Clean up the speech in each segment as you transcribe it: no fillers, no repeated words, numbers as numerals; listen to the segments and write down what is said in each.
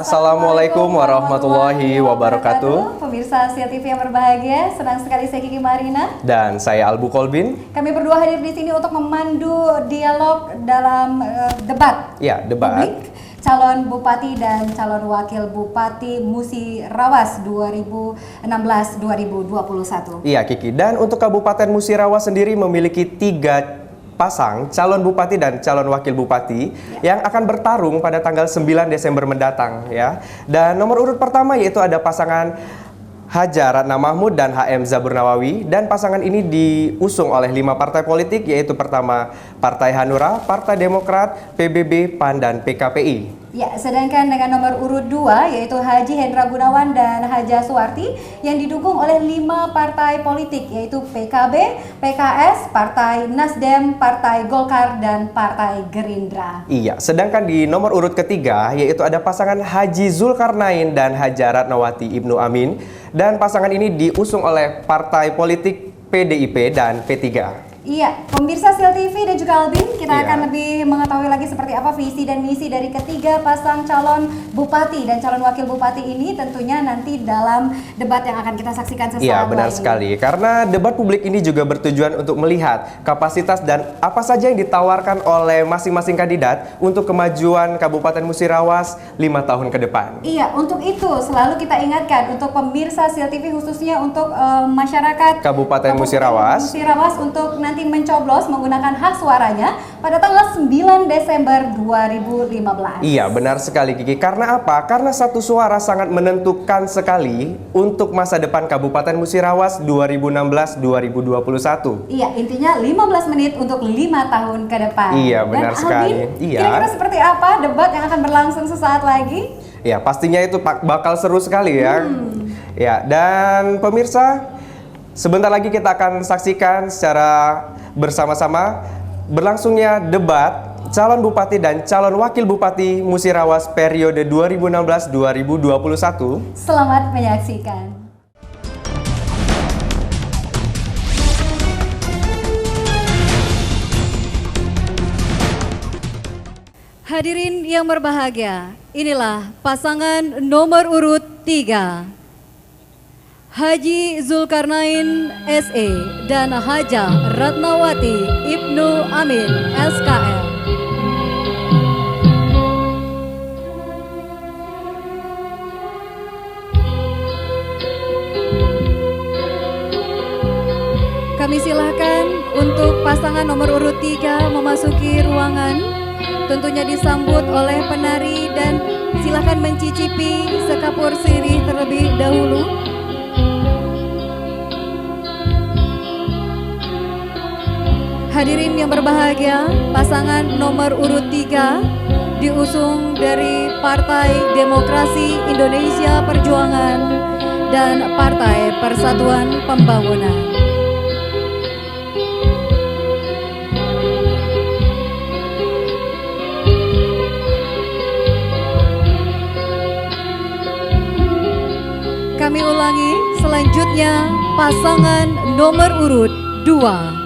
Assalamualaikum warahmatullahi wabarakatuh. Pemirsa Asia TV yang berbahagia, senang sekali saya Kiki Marina Dan saya Albu Kolbin. Kami berdua hadir di sini untuk memandu dialog dalam debat. Ya, debat. Publik calon bupati dan calon wakil bupati Musirawas 2016-2021. Iya, Kiki. Dan untuk Kabupaten Musirawas sendiri memiliki 3 pasang calon bupati dan calon wakil bupati yang akan bertarung pada tanggal 9 Desember mendatang ya. Dan nomor urut pertama yaitu ada pasangan Haja Ratna Mahmud dan HM Zabur Nawawi, dan pasangan ini diusung oleh 5 partai politik, yaitu pertama Partai Hanura, Partai Demokrat, PBB, PAN, dan PKPI. Ya, sedangkan dengan nomor urut 2 yaitu Haji Hendra Gunawan dan Haja Suwarti yang didukung oleh 5 partai politik, yaitu PKB, PKS, Partai Nasdem, Partai Golkar, dan Partai Gerindra. Iya, sedangkan di nomor urut ketiga yaitu ada pasangan Haji Zulkarnain dan Haja Ratnawati Ibnu Amin, dan pasangan ini diusung oleh partai politik PDIP dan P3. Iya, pemirsa Sil TV dan juga Albin, kita akan lebih mengetahui lagi seperti apa visi dan misi dari ketiga pasang calon bupati dan calon wakil bupati ini, tentunya nanti dalam debat yang akan kita saksikan sesaat lagi. Iya, benar sekali. Karena debat publik ini juga bertujuan untuk melihat kapasitas dan apa saja yang ditawarkan oleh masing-masing kandidat untuk kemajuan Kabupaten Musirawas 5 tahun ke depan. Iya, untuk itu selalu kita ingatkan untuk pemirsa Sil TV, khususnya untuk masyarakat Kabupaten Musirawas untuk nanti mencoblos menggunakan hak suaranya pada tanggal 9 Desember 2015. Iya, benar sekali Kiki. Karena apa? Karena satu suara sangat menentukan sekali untuk masa depan Kabupaten Musirawas 2016-2021. Iya, intinya 15 menit untuk 5 tahun ke depan. Iya, benar sekali. Iya. Kira-kira seperti apa debat yang akan berlangsung sesaat lagi? Ya, pastinya itu bakal seru sekali ya. Ya, dan pemirsa, sebentar lagi kita akan saksikan secara bersama-sama berlangsungnya debat calon bupati dan calon wakil bupati Musirawas periode 2016-2021. Selamat menyaksikan. Hadirin yang berbahagia, inilah pasangan nomor urut 3. Haji Zulkarnain SE dan Haja Ratnawati Ibnu Amin SKL. Kami silahkan untuk pasangan nomor urut 3 memasuki ruangan, tentunya disambut oleh penari, dan silahkan mencicipi sekapur sirih terlebih dahulu. Hadirin yang berbahagia, pasangan nomor urut 3 diusung dari Partai Demokrasi Indonesia Perjuangan dan Partai Persatuan Pembangunan. Kami ulangi, selanjutnya pasangan nomor urut 2.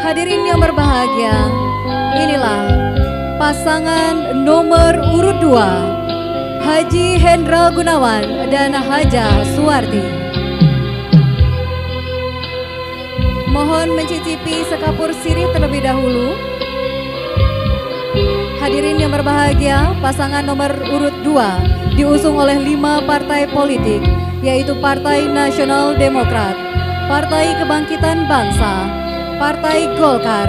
Hadirin yang berbahagia, inilah pasangan nomor urut 2, Haji Hendra Gunawan dan Haja Suwarti. Mohon mencicipi sekapur sirih terlebih dahulu. Hadirin yang berbahagia, pasangan nomor urut 2 diusung oleh 5 partai politik, yaitu Partai Nasional Demokrat, Partai Kebangkitan Bangsa, Partai Golkar,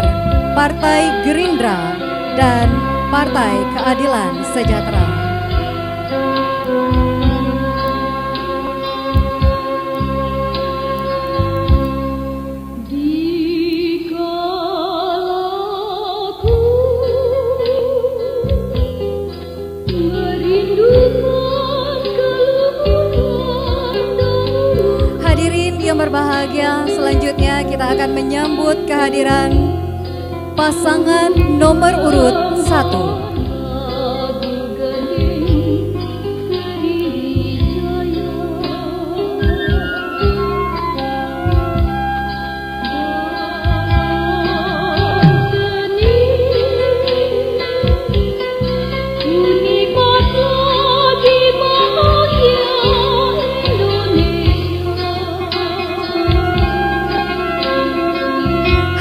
Partai Gerindra, dan Partai Keadilan Sejahtera. Hadirin yang berbahagia, selanjutnya kita akan menyambut kehadiran pasangan nomor urut 1.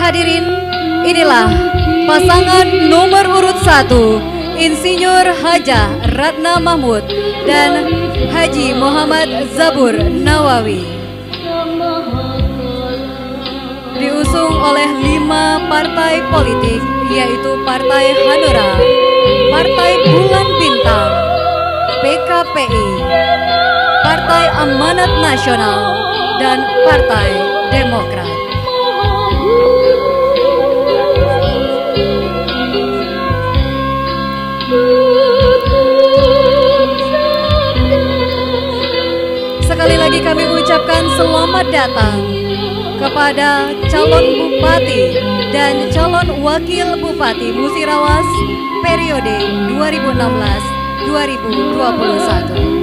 Hadirin, inilah pasangan nomor urut 1, Insinyur Hajah Ratna Mahmud dan Haji Muhammad Zabur Nawawi. Diusung oleh 5 partai politik, yaitu Partai Hanura, Partai Bulan Bintang, PKPI, Partai Amanat Nasional, dan Partai Demokrat. Sekali lagi kami ucapkan selamat datang kepada calon bupati dan calon wakil bupati Musirawas periode 2016-2021.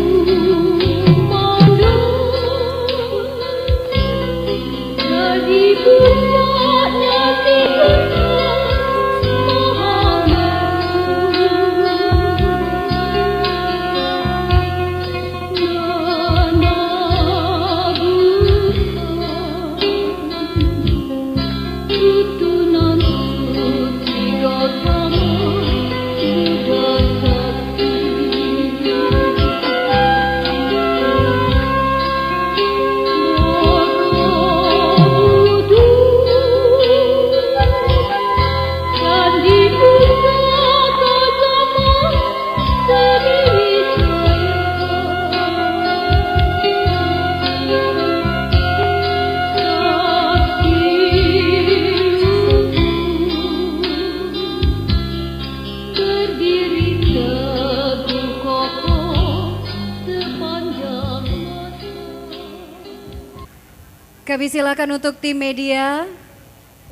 Kami silakan untuk tim media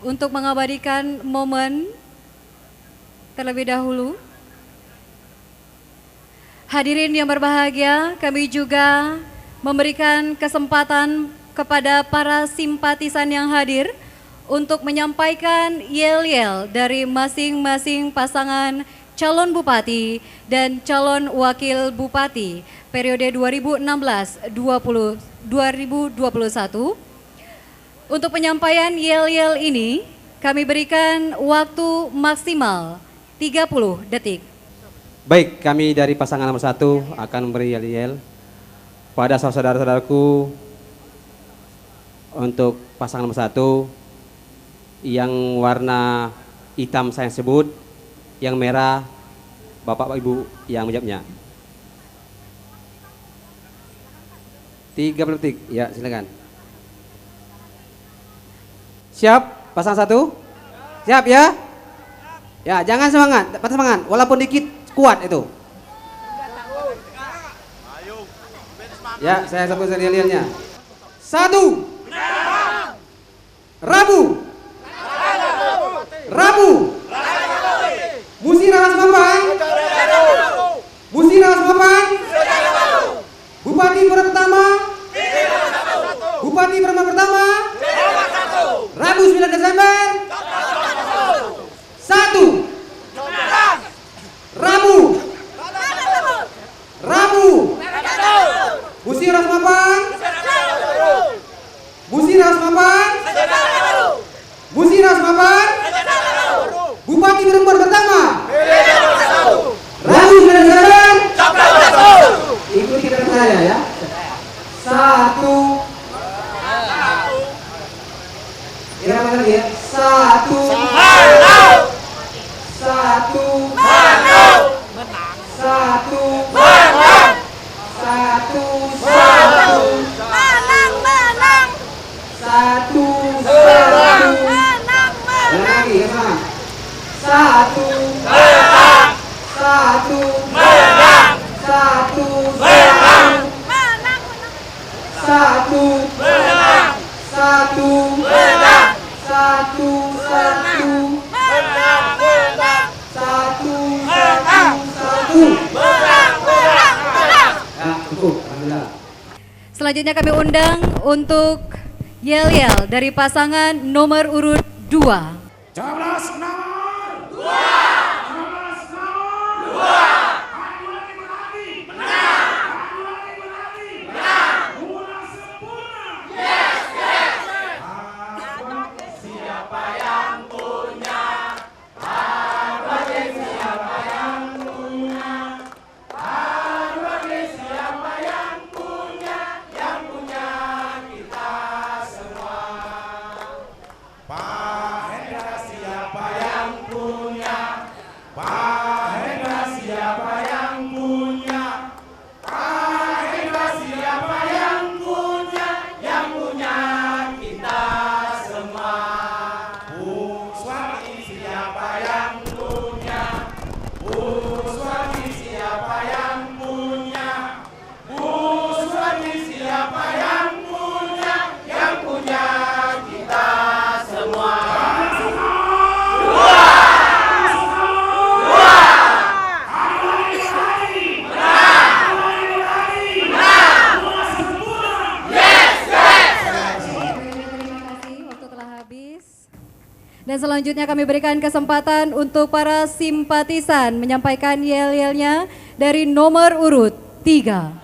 untuk mengabadikan momen terlebih dahulu. Hadirin yang berbahagia, kami juga memberikan kesempatan kepada para simpatisan yang hadir untuk menyampaikan yel-yel dari masing-masing pasangan calon bupati dan calon wakil bupati periode 2016-2021. Untuk penyampaian yel-yel ini, kami berikan waktu maksimal 30 detik. Baik, kami dari pasangan nomor 1 akan memberi yel-yel pada saudara-saudaraku untuk pasangan nomor 1 yang warna hitam saya sebut, yang merah Bapak Ibu yang menjawabnya. 30 detik, ya silakan. Siap, pasangan 1? Siap ya? Ya, jangan semangat, patah semangat, walaupun dikit kuat itu. Ya, saya sebutkan yel-yelnya. 1. Rabu. Musirawas Mapan. Musirawas Mapan. Bupati pertama. Bupati pertama. Rabu 9 Desember 1. Rabu Musirawas Mapan. Bupati perempuan pertama Rabu 9 Desember. Ikuti kata saya ya. 1. Kira-kira lagi ya. 1. Lagi ya, 1. Cukup, alhamdulillah. Selanjutnya kami undang untuk yel-yel dari pasangan nomor urut 2. Capres nomor 2. Dan selanjutnya kami berikan kesempatan untuk para simpatisan menyampaikan yel-yelnya dari nomor urut 3.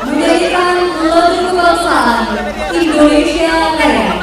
Menjadikan logo kebangsaan Indonesia Raya.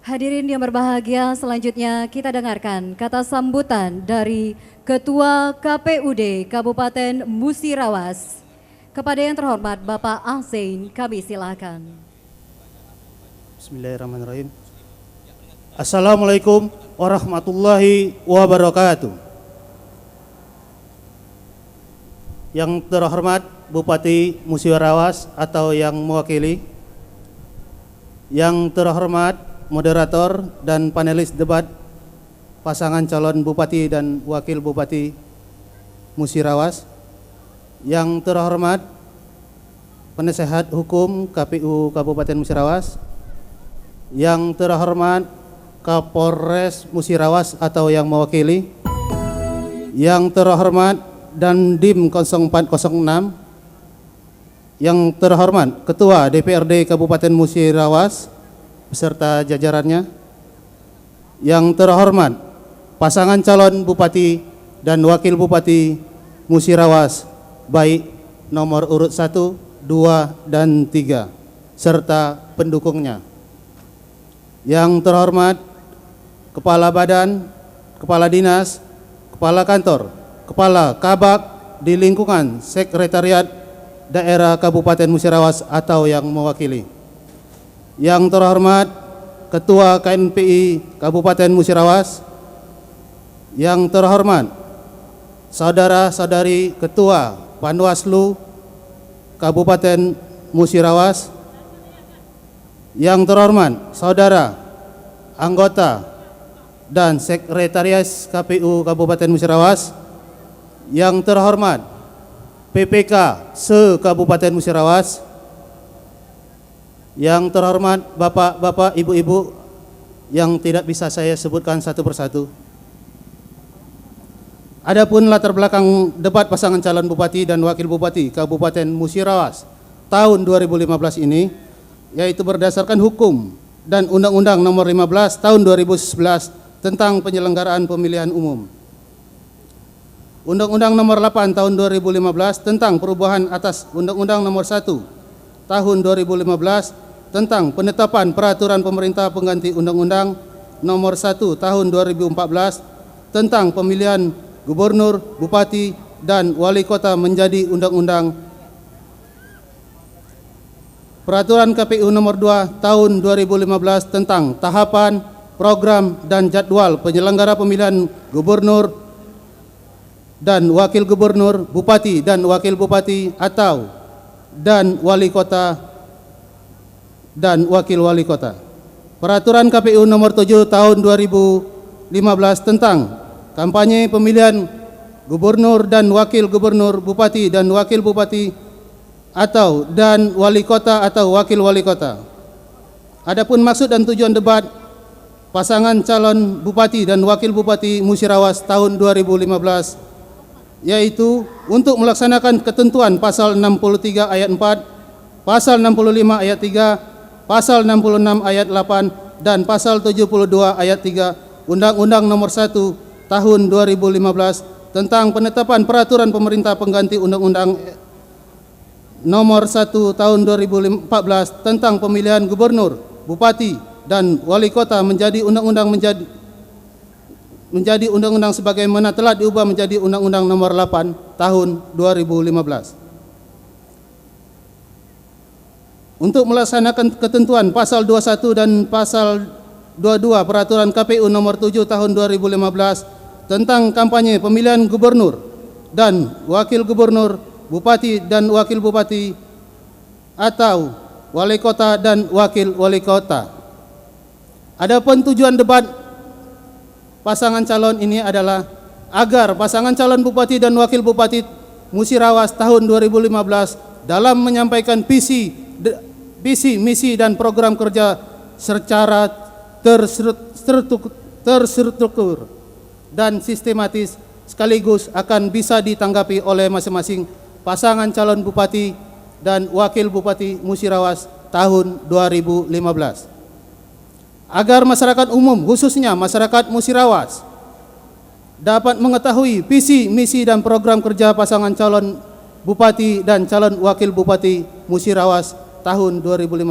Hadirin yang berbahagia, selanjutnya kita dengarkan kata sambutan dari Ketua KPUD Kabupaten Musirawas. Kepada yang terhormat Bapak Ahsain, kami silakan. Bismillahirrahmanirrahim. Assalamualaikum warahmatullahi wabarakatuh. Yang terhormat Bupati Musirawas atau yang mewakili, yang terhormat moderator dan panelis debat pasangan calon Bupati dan Wakil Bupati Musirawas, yang terhormat penasehat hukum KPU Kabupaten Musirawas, yang terhormat Kapolres Musirawas atau yang mewakili, yang terhormat Dandim 0406, yang terhormat Ketua DPRD Kabupaten Musirawas beserta jajarannya, yang terhormat pasangan calon Bupati dan Wakil Bupati Musirawas baik nomor urut 1, 2, dan 3 serta pendukungnya, yang terhormat Kepala Badan, Kepala Dinas, Kepala Kantor, Kepala Kabak di lingkungan Sekretariat Daerah Kabupaten Musirawas atau yang mewakili, yang terhormat Ketua KNPI Kabupaten Musirawas, yang terhormat saudara-saudari Ketua Panwaslu Kabupaten Musirawas, yang terhormat saudara anggota dan Sekretaris KPU Kabupaten Musirawas, yang terhormat PPK se-Kabupaten Musirawas, yang terhormat bapak-bapak, ibu-ibu yang tidak bisa saya sebutkan satu persatu. Adapun latar belakang debat pasangan calon Bupati dan Wakil Bupati Kabupaten Musirawas tahun 2015 ini, yaitu berdasarkan hukum dan Undang-Undang Nomor 15 Tahun 2011 tentang penyelenggaraan pemilihan umum, Undang-Undang Nomor 8 Tahun 2015 tentang perubahan atas Undang-Undang Nomor 1 Tahun 2015 tentang penetapan peraturan pemerintah pengganti Undang-Undang Nomor 1 Tahun 2014 tentang pemilihan gubernur, bupati, dan wali kota menjadi undang-undang, peraturan KPU Nomor 2 Tahun 2015 tentang tahapan, program, dan jadwal penyelenggara pemilihan gubernur dan wakil gubernur, bupati dan wakil bupati atau dan wali kota dan wakil wali kota. Peraturan KPU Nomor 7 Tahun 2015 tentang kampanye pemilihan gubernur dan wakil gubernur, bupati dan wakil bupati atau dan wali kota atau wakil wali kota. Adapun maksud dan tujuan debat pasangan calon bupati dan wakil bupati Musirawas tahun 2015 yaitu untuk melaksanakan ketentuan pasal 63 ayat 4, pasal 65 ayat 3, pasal 66 ayat 8 dan pasal 72 ayat 3 Undang-Undang Nomor 1 Tahun 2015 tentang penetapan peraturan pemerintah pengganti Undang-Undang Nomor 1 Tahun 2014 tentang pemilihan gubernur, bupati, dan wali kota menjadi undang-undang sebagaimana telah diubah menjadi Undang-Undang Nomor 8 Tahun 2015. Untuk melaksanakan ketentuan pasal 21 dan pasal 22 peraturan KPU Nomor 7 Tahun 2015 tentang kampanye pemilihan gubernur dan wakil gubernur, bupati dan wakil bupati atau wali kota dan wakil wali kota. Adapun tujuan debat pasangan calon ini adalah agar pasangan calon bupati dan wakil bupati Musirawas tahun 2015 dalam menyampaikan visi, misi dan program kerja secara terstruktur dan sistematis sekaligus akan bisa ditanggapi oleh masing-masing pasangan calon bupati dan wakil bupati Musirawas tahun 2015. Agar masyarakat umum khususnya masyarakat Musirawas dapat mengetahui visi, misi dan program kerja pasangan calon bupati dan calon wakil bupati Musirawas tahun 2015.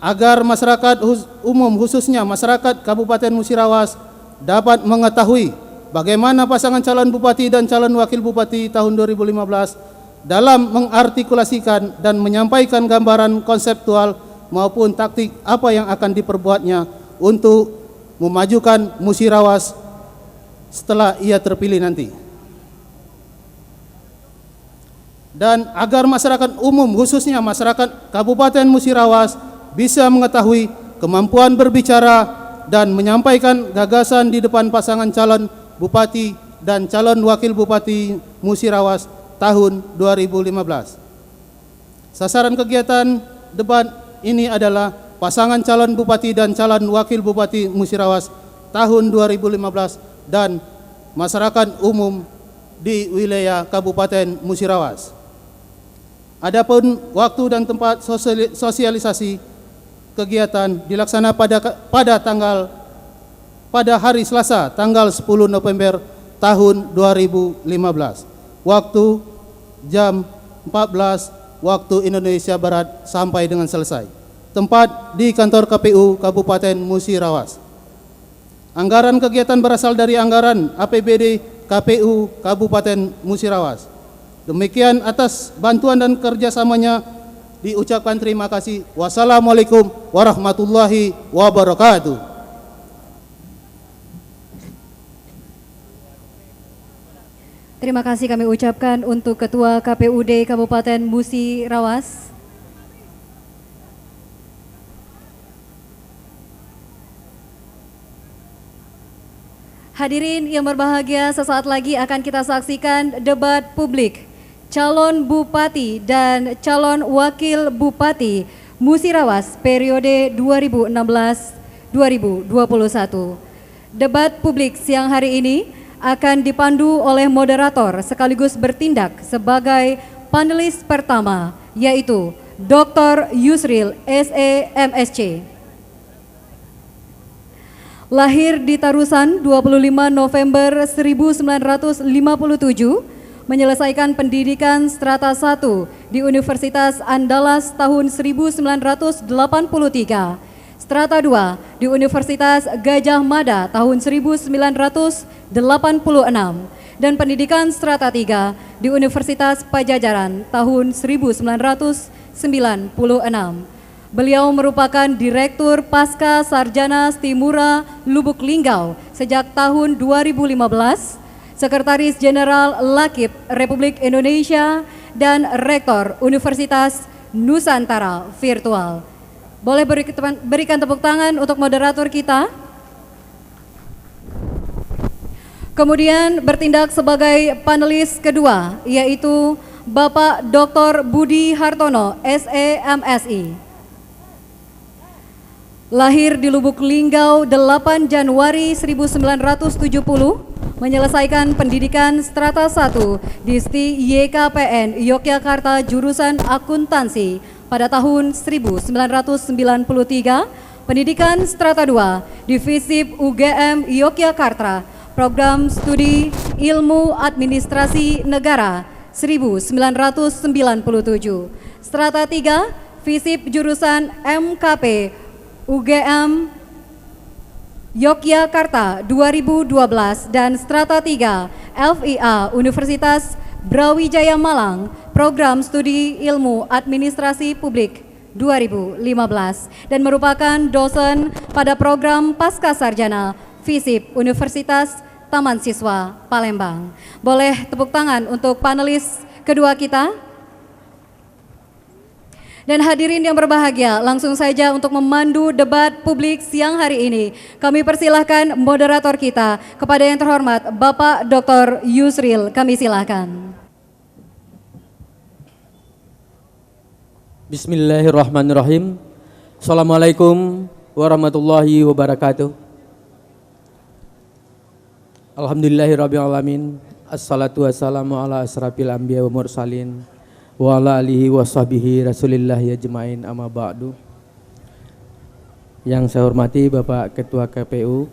Agar masyarakat umum khususnya masyarakat Kabupaten Musirawas dapat mengetahui bagaimana pasangan calon bupati dan calon wakil bupati tahun 2015 dalam mengartikulasikan dan menyampaikan gambaran konseptual maupun taktik apa yang akan diperbuatnya untuk memajukan Musirawas setelah ia terpilih nanti. Dan agar masyarakat umum khususnya masyarakat Kabupaten Musirawas bisa mengetahui kemampuan berbicara dan menyampaikan gagasan di depan pasangan calon bupati dan calon wakil bupati Musirawas tahun 2015. Sasaran kegiatan debat ini adalah pasangan calon bupati dan calon wakil bupati Musirawas tahun 2015 dan masyarakat umum di wilayah Kabupaten Musirawas. Adapun waktu dan tempat sosialisasi kegiatan dilaksanakan pada hari Selasa tanggal 10 November tahun 2015. Waktu jam 14 waktu Indonesia Barat sampai dengan selesai. Tempat di kantor KPU Kabupaten Musirawas. Anggaran kegiatan berasal dari anggaran APBD KPU Kabupaten Musirawas. Demikian atas bantuan dan kerjasamanya diucapkan terima kasih. Wassalamualaikum warahmatullahi wabarakatuh. Terima kasih kami ucapkan untuk Ketua KPUD Kabupaten Musirawas. Hadirin yang berbahagia, sesaat lagi akan kita saksikan debat publik calon bupati dan calon wakil bupati Musirawas periode 2016-2021. Debat publik siang hari ini akan dipandu oleh moderator sekaligus bertindak sebagai panelis pertama, yaitu Dr. Yusril SE MSc. Lahir di Tarusan 25 November 1957, menyelesaikan pendidikan strata 1 di Universitas Andalas tahun 1983, strata 2 di Universitas Gajah Mada tahun 1986, dan pendidikan strata 3 di Universitas Pajajaran tahun 1996. Beliau merupakan Direktur Pasca Sarjana Stimura Lubuk Linggau sejak tahun 2015, Sekretaris Jenderal Lakip Republik Indonesia, dan Rektor Universitas Nusantara Virtual. Boleh berikan tepuk tangan untuk moderator kita. Kemudian bertindak sebagai panelis kedua, yaitu Bapak Dr. Budi Hartono, SE MSI. Lahir di Lubuk Linggau 8 Januari 1970, menyelesaikan pendidikan strata 1 di STI YKPN Yogyakarta jurusan akuntansi pada tahun 1993, pendidikan strata 2 di FISIP UGM Yogyakarta, program studi Ilmu Administrasi Negara 1997, strata 3 FISIP jurusan MKP UGM Yogyakarta 2012, dan strata 3 FIA Universitas Brawijaya Malang, program studi Ilmu Administrasi Publik 2015, dan merupakan dosen pada program Pasca Sarjana FISIP Universitas Taman Siswa Palembang. Boleh tepuk tangan untuk panelis kedua kita. Dan hadirin yang berbahagia, langsung saja untuk memandu debat publik siang hari ini, kami persilahkan moderator kita, kepada yang terhormat Bapak Dr. Yusril, kami silahkan. Bismillahirrahmanirrahim. Assalamualaikum warahmatullahi wabarakatuh. Alhamdulillahirrabbilalamin. Assalatu wassalamu ala asrafil anbiya wa mursalin wa ala alihi wa sahbihi rasulillah ajmain, amma ba'du. Yang saya hormati Bapak Ketua KPU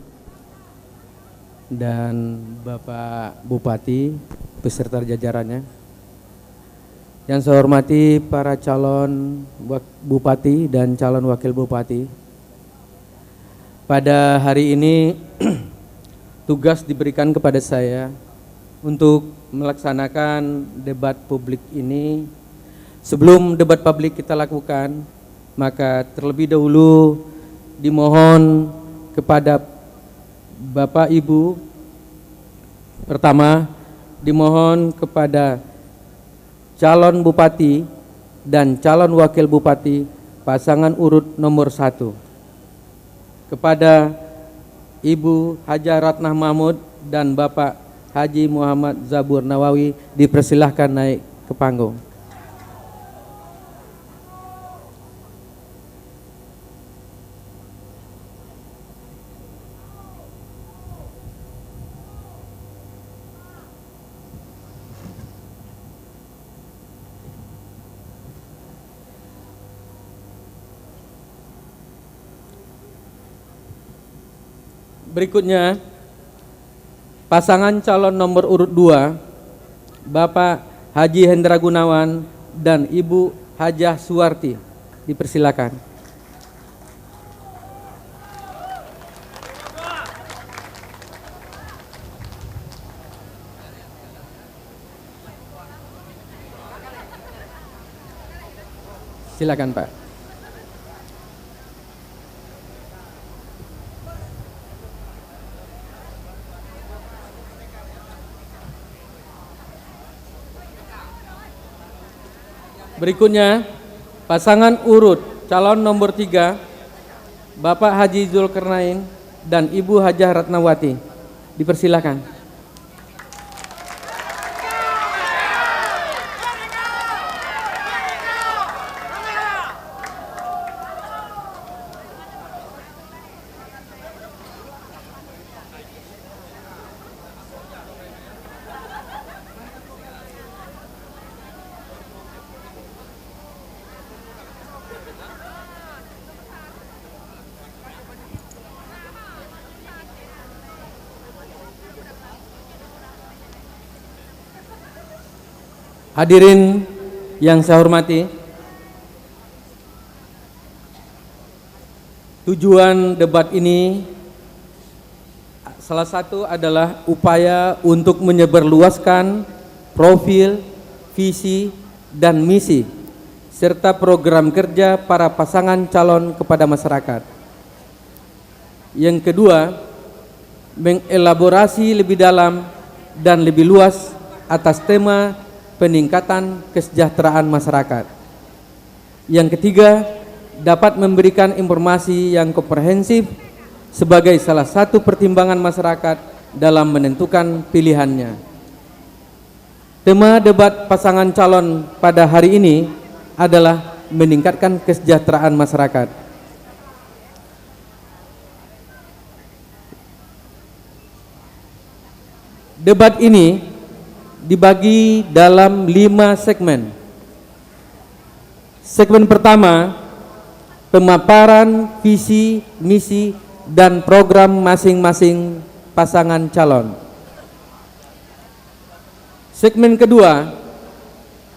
dan Bapak Bupati beserta jajarannya. Yang saya hormati para calon bupati dan calon wakil bupati. Pada hari ini tugas diberikan kepada saya untuk melaksanakan debat publik ini. Sebelum debat publik kita lakukan, maka terlebih dahulu dimohon kepada Bapak Ibu, pertama dimohon kepada calon bupati dan calon wakil bupati pasangan urut nomor 1, kepada Ibu Haja Ratnah Mahmud dan Bapak Haji Muhammad Zabur Nawawi dipersilahkan naik ke panggung. Berikutnya, pasangan calon nomor urut 2, Bapak Haji Hendra Gunawan dan Ibu Hajah Suwarti. Dipersilakan. Silakan, Pak. Berikutnya, pasangan urut calon nomor 3, Bapak Haji Zulkarnain dan Ibu Hajah Ratnawati. Dipersilakan. Hadirin yang saya hormati, tujuan debat ini salah satu adalah upaya untuk menyebarluaskan profil, visi, dan misi serta program kerja para pasangan calon kepada masyarakat. Yang kedua, mengelaborasi lebih dalam dan lebih luas atas tema peningkatan kesejahteraan masyarakat. Yang ketiga, dapat memberikan informasi yang komprehensif sebagai salah satu pertimbangan masyarakat dalam menentukan pilihannya. Tema debat pasangan calon pada hari ini adalah meningkatkan kesejahteraan masyarakat. Debat ini dibagi dalam 5 segmen. Segmen pertama, pemaparan visi, misi, dan program masing-masing pasangan calon. Segmen kedua,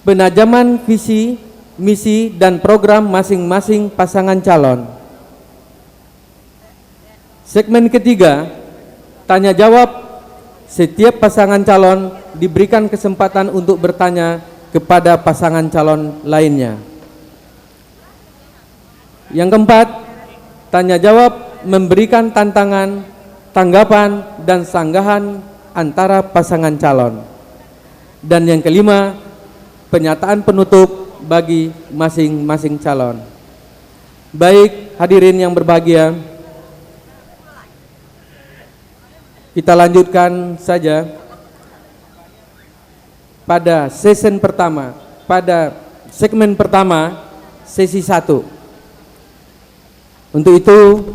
penajaman visi, misi, dan program masing-masing pasangan calon. Segmen ketiga, tanya jawab. Setiap pasangan calon diberikan kesempatan untuk bertanya kepada pasangan calon lainnya. Yang keempat, tanya jawab memberikan tantangan, tanggapan, dan sanggahan antara pasangan calon. Dan yang kelima, pernyataan penutup bagi masing-masing calon. Baik, hadirin yang berbahagia, kita lanjutkan saja pada sesi pertama, pada segmen pertama, sesi 1. Untuk itu,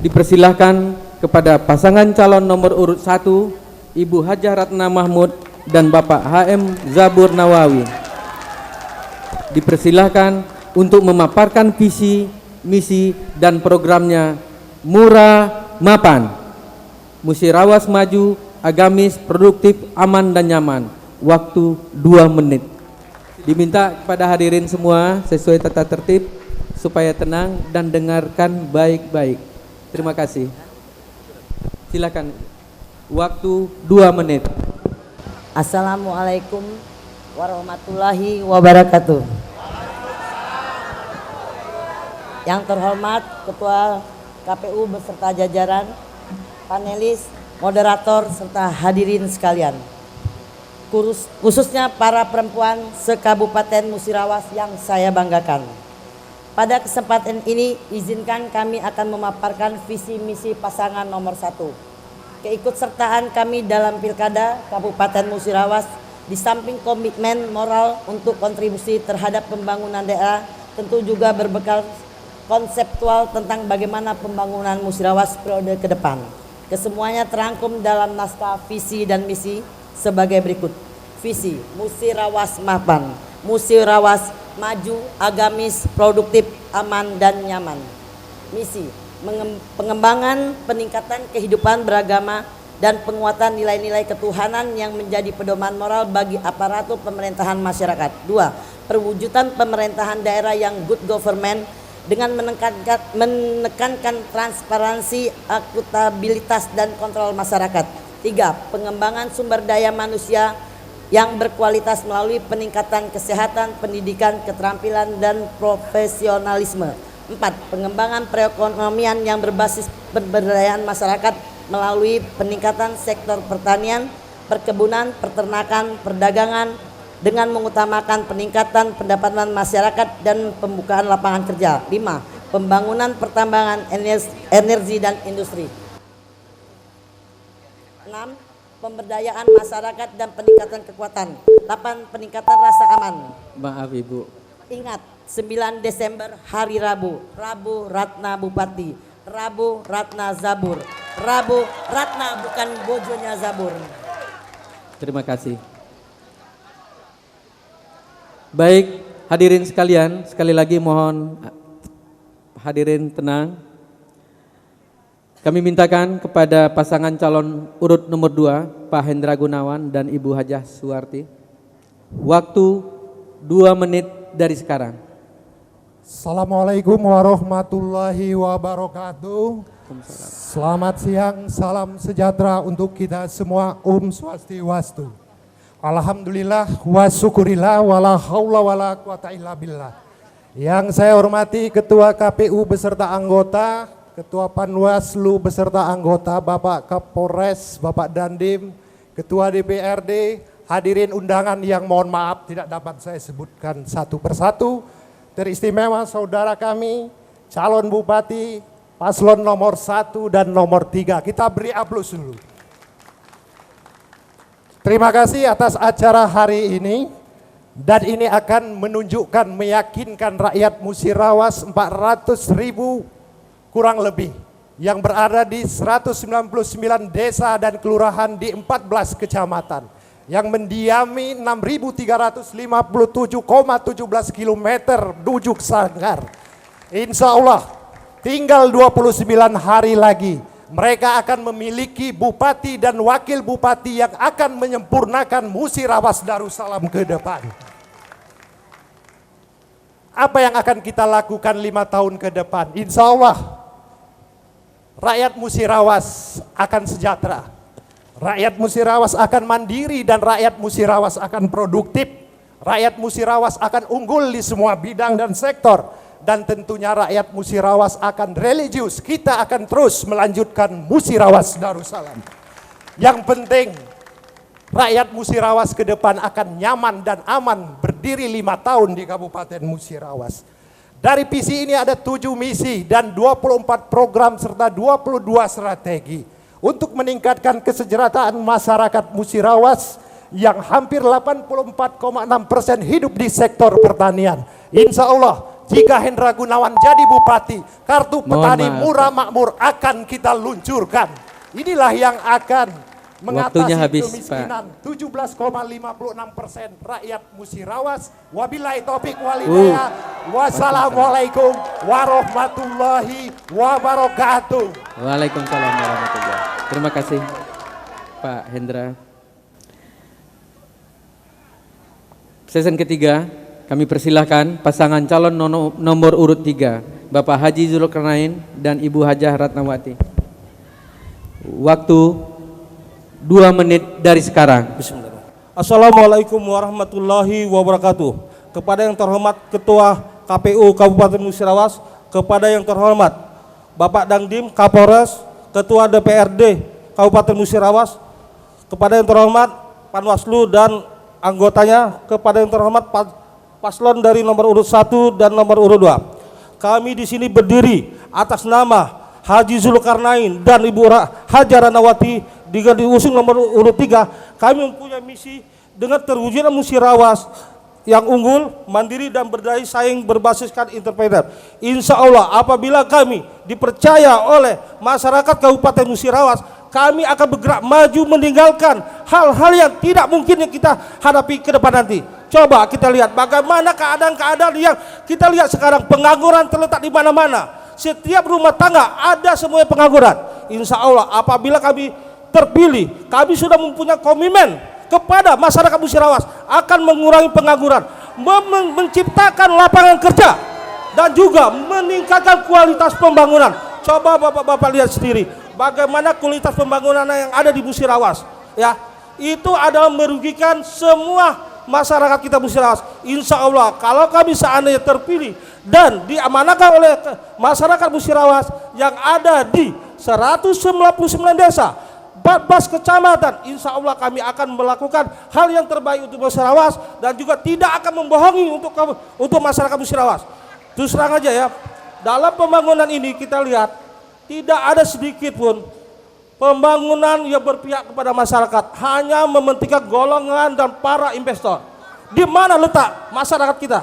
dipersilahkan kepada pasangan calon nomor urut 1, Ibu Hajah Ratna Mahmud dan Bapak HM Zabur Nawawi. Dipersilahkan untuk memaparkan visi, misi, dan programnya murah, mapan, musyawarah maju, agamis, produktif, aman, dan nyaman. Waktu 2 menit. Diminta kepada hadirin semua sesuai tata tertib supaya tenang dan dengarkan baik-baik. Terima kasih. Silakan. Waktu 2 menit. Assalamualaikum warahmatullahi wabarakatuh. Yang terhormat Ketua KPU beserta jajaran, panelis, moderator, serta hadirin sekalian. Khususnya para perempuan se-Kabupaten Musirawas yang saya banggakan. Pada kesempatan ini, izinkan kami akan memaparkan visi misi pasangan nomor 1. Keikutsertaan kami dalam Pilkada Kabupaten Musirawas di samping komitmen moral untuk kontribusi terhadap pembangunan daerah, tentu juga berbekal konseptual tentang bagaimana pembangunan Musirawas periode ke depan. Kesemuanya terangkum dalam naskah visi dan misi sebagai berikut. Visi, Musirawas mapan, Musirawas maju, agamis, produktif, aman, dan nyaman. Misi, pengembangan peningkatan kehidupan beragama dan penguatan nilai-nilai ketuhanan yang menjadi pedoman moral bagi aparatur pemerintahan masyarakat. 2. Perwujudan pemerintahan daerah yang good government dengan menekankan transparansi, akuntabilitas dan kontrol masyarakat. 3. Pengembangan sumber daya manusia yang berkualitas melalui peningkatan kesehatan, pendidikan, keterampilan dan profesionalisme. 4. Pengembangan perekonomian yang berbasis pemberdayaan masyarakat melalui peningkatan sektor pertanian, perkebunan, peternakan, perdagangan dengan mengutamakan peningkatan pendapatan masyarakat dan pembukaan lapangan kerja. 5. Pembangunan pertambangan, energi dan industri. 6. Pemberdayaan masyarakat dan peningkatan kekuatan. 8. Peningkatan rasa aman. Maaf Ibu. Ingat, 9 Desember hari Rabu, Rabu Ratna Bupati, Rabu Ratna Zabur, Rabu Ratna bukan bojonya Zabur. Terima kasih. Baik, hadirin sekalian, sekali lagi mohon hadirin tenang. Kami mintakan kepada pasangan calon urut nomor 2, Pak Hendra Gunawan dan Ibu Hajah Suwarti, waktu 2 menit dari sekarang. Assalamualaikum warahmatullahi wabarakatuh. Selamat siang, salam sejahtera untuk kita semua. Swastiwastu. Alhamdulillah wa syukurillah wala haula wala quwata illa billah. Yang saya hormati Ketua KPU beserta anggota, Ketua Panwaslu beserta anggota, Bapak Kapolres, Bapak Dandim, Ketua DPRD, hadirin undangan yang mohon maaf tidak dapat saya sebutkan satu persatu. Teristimewa saudara kami, calon bupati, paslon nomor 1 dan nomor 3. Kita beri aplaus dulu. Terima kasih atas acara hari ini. Dan ini akan menunjukkan, meyakinkan rakyat Musirawas 400.000 kurang lebih. Yang berada di 199 desa dan kelurahan di 14 kecamatan. Yang mendiami 6.357,17 km Dujuk Sanggar. Insya Allah tinggal 29 hari lagi mereka akan memiliki bupati dan wakil bupati yang akan menyempurnakan Musirawas Darussalam ke depan. Apa yang akan kita lakukan 5 tahun ke depan? Insya Allah rakyat Musirawas akan sejahtera. Rakyat Musirawas akan mandiri dan rakyat Musirawas akan produktif. Rakyat Musirawas akan unggul di semua bidang dan sektor. Dan tentunya rakyat Musirawas akan religius. Kita akan terus melanjutkan Musirawas Darussalam. Yang penting rakyat Musirawas ke depan akan nyaman dan aman berdiri 5 tahun di Kabupaten Musirawas. Dari visi ini ada 7 misi dan 24 program serta 22 strategi. Untuk meningkatkan kesejahteraan masyarakat Musirawas yang hampir 84,6% hidup di sektor pertanian. Insya Allah jika Hendra Gunawan jadi bupati, kartu petani murah makmur akan kita luncurkan. Inilah yang akan mengatasi kemiskinan. 17,56% rakyat Musirawas. Wabillahi taufik walhidayah. Wassalamualaikum warahmatullahi wabarakatuh. Waalaikumsalam warahmatullahi. Terima kasih Pak Hendra. Sesi ketiga kami persilahkan pasangan calon nomor urut 3 Bapak Haji Zulkarnain dan Ibu Hajah Ratnawati. Waktu 2 menit dari sekarang. Assalamualaikum warahmatullahi wabarakatuh. Kepada yang terhormat Ketua KPU Kabupaten Musirawas, kepada yang terhormat Bapak Dandim Kapolres, Ketua DPRD Kabupaten Musirawas, kepada yang terhormat Panwaslu dan anggotanya, kepada yang terhormat paslon dari nomor urut 1 dan nomor urut 2. Kami di sini berdiri atas nama Haji Zulkarnain dan Ibu Hajah Ratnawati dengan diusung nomor urut 3. Kami mempunyai misi dengan terwujudnya Musirawas yang unggul, mandiri dan berdaya saing berbasiskan independen. Insya Allah apabila kami dipercaya oleh masyarakat Kabupaten Musirawas, kami akan bergerak maju meninggalkan hal-hal yang tidak mungkin yang kita hadapi ke depan nanti. Coba kita lihat bagaimana keadaan-keadaan yang kita lihat sekarang, pengangguran terletak di mana-mana. setiap rumah tangga ada semuanya pengangguran. Insya Allah apabila kami terpilih, kami sudah mempunyai komitmen kepada masyarakat Musirawas akan mengurangi pengangguran, menciptakan lapangan kerja, dan juga meningkatkan kualitas pembangunan. Coba bapak-bapak lihat sendiri bagaimana kualitas pembangunan yang ada di Musirawas, ya, itu adalah merugikan semua masyarakat kita Musirawas. Insya Allah kalau kami seandainya terpilih dan diamanahkan oleh masyarakat Musirawas yang ada di 199 desa, 14 kecamatan, insya Allah kami akan melakukan hal yang terbaik untuk Musirawas dan juga tidak akan membohongi untuk masyarakat Musirawas. Terus terang aja ya, dalam pembangunan ini kita lihat tidak ada sedikit pun pembangunan yang berpihak kepada masyarakat, hanya mementingkan golongan dan para investor. Di mana letak masyarakat kita?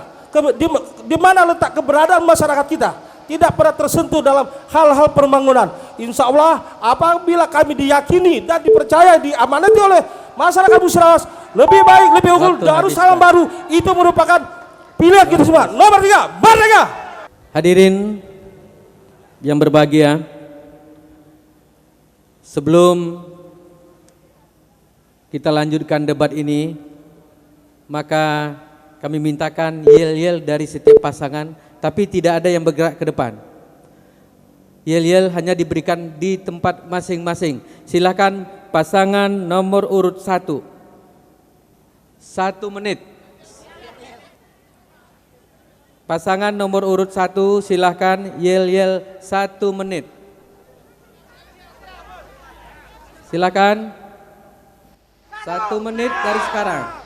Di mana letak keberadaan masyarakat kita? Tidak pernah tersentuh dalam hal-hal pembangunan. Insya Allah apabila kami diyakini dan dipercaya, diamanati oleh masyarakat Musirawas, lebih baik, lebih unggul, Darussalam baru, itu merupakan pilihan kita semua. Nomor 3, merdeka. Hadirin yang berbahagia, sebelum kita lanjutkan debat ini, maka kami mintakan yel-yel dari setiap pasangan, tapi tidak ada yang bergerak ke depan. Yel-yel hanya diberikan di tempat masing-masing. Silakan pasangan nomor urut 1. 1 menit. Pasangan nomor urut 1 silakan yel-yel 1 menit. Silakan. 1 menit dari sekarang.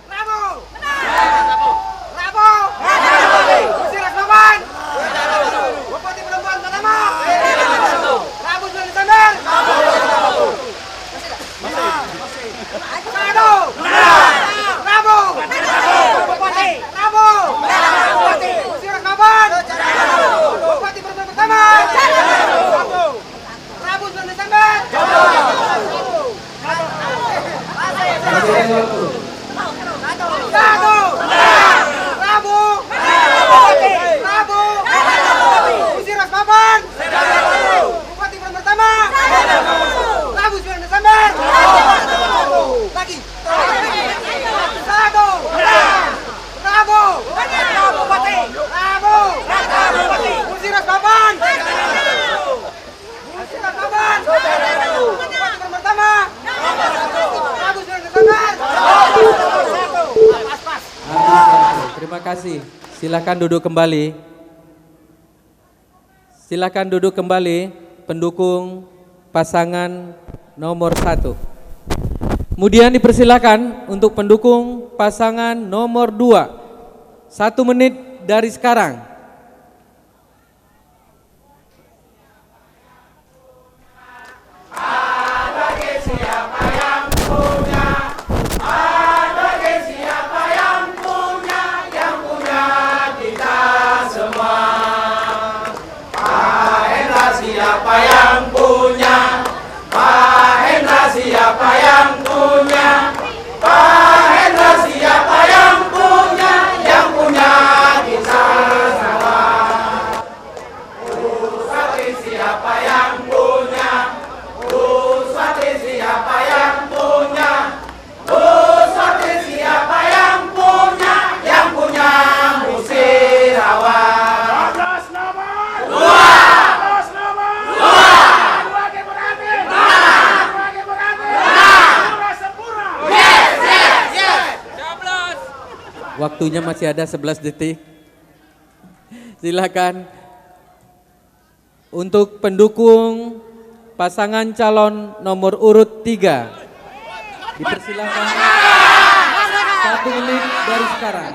Terima kasih. Silakan duduk kembali. Silakan duduk kembali pendukung pasangan nomor 1. Kemudian dipersilakan untuk pendukung pasangan nomor 2. 1 menit dari sekarang. Waktunya masih ada 11 detik. Silakan untuk pendukung pasangan calon nomor urut 3. Dipersilakan 1 menit dari sekarang.